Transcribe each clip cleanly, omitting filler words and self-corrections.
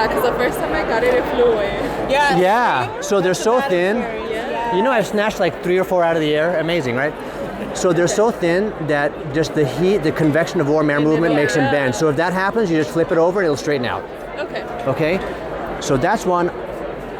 Yeah, because the first time I got it, it flew away. Yeah. Yeah, so they're so thin. Yeah. You know, I've snatched like 3 or 4 out of the air. Amazing, right? So they're so thin that just the heat, the convection of warm air movement makes them bend. So if that happens, you just flip it over and it'll straighten out. Okay. Okay? So that's one.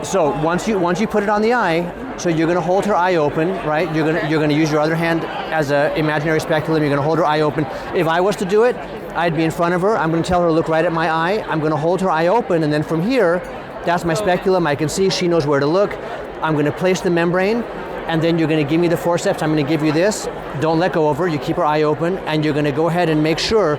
So once you put it on the eye, so you're going to hold her eye open, right? You're going to use your other hand as an imaginary speculum. You're going to hold her eye open. If I was to do it, I'd be in front of her. I'm going to tell her to look right at my eye. I'm going to hold her eye open, and then from here, that's my speculum. I can see she knows where to look. I'm going to place the membrane, and then you're going to give me the forceps. I'm going to give you this. Don't let go of her. You keep her eye open, and you're going to go ahead and make sure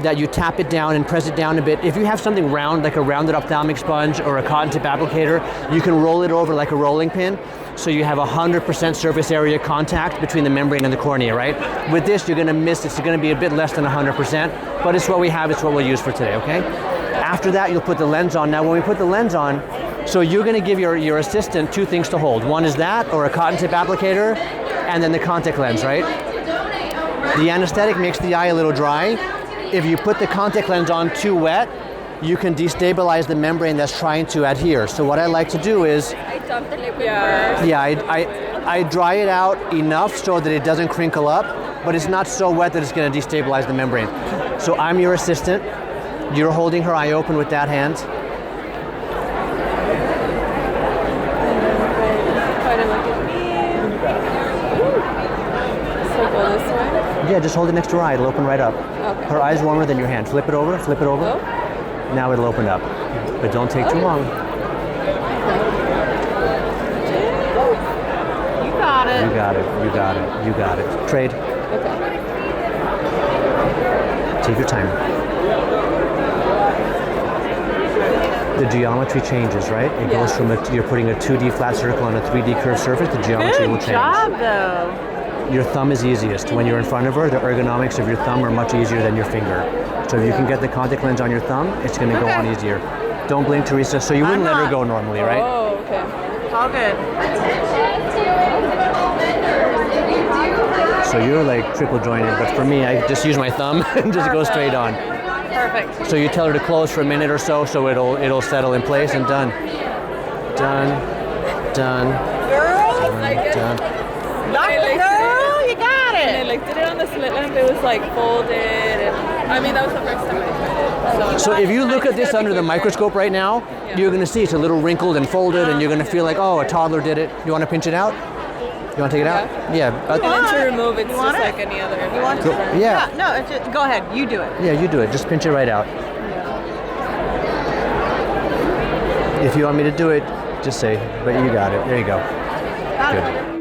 that you tap it down and press it down a bit. If you have something round, like a rounded ophthalmic sponge or a cotton tip applicator, you can roll it over like a rolling pin, so you have 100% surface area contact between the membrane and the cornea, right? With this, you're gonna miss, it's gonna be a bit less than 100%, but it's what we have, it's what we'll use for today, okay? After that, you'll put the lens on. Now, when we put the lens on, so you're gonna give your assistant 2 things to hold. One is that, or a cotton tip applicator, and then the contact lens, right? The anesthetic makes the eye a little dry. If you put the contact lens on too wet, you can destabilize the membrane that's trying to adhere. So what I like to do is, I dumped the liquid first. yeah, I dry it out enough so that it doesn't crinkle up, but it's not so wet that it's going to destabilize the membrane. So I'm your assistant. You're holding her eye open with that hand. Try to look at me. So go this way. Yeah, just hold it next to her eye. It'll open right up. Okay. Her eye's warmer than your hand. Flip it over, flip it over. Oh. Now it'll open up. But don't take too long. You got it. You got it, you got it, you got it. Trade. Okay. Take your time. The geometry changes, right? It goes from you're putting a 2D flat circle on a 3D curved surface, the geometry will change. Good job, though. Your thumb is easiest. When you're in front of her, the ergonomics of your thumb are much easier than your finger. So if you can get the contact lens on your thumb, it's going to go on easier. Don't blink, Teresa. So you wouldn't let her go normally, right? Oh, okay. All good. So you're like triple jointed, but for me, I just use my thumb and just go straight on. Perfect. So you tell her to close for a minute or so it'll settle in place, and done. Done. Done. Girl, Done. girl, you got And I it. like did it on the slit lamp. It was like folded. And, I mean, that was the first time I tried it. So if you look at this under the microscope right now, you're going to see it's a little wrinkled and folded, and you're going to feel like, oh, a toddler did it. You want to pinch it out? You want to take it out? Yeah. And then to remove it's You want just it? like any other. You want to? Yeah. No, it's just, go ahead. You do it. Yeah, you do it. Just pinch it right out. If you want me to do it, just say, but you got it. There you go. Got Good. it.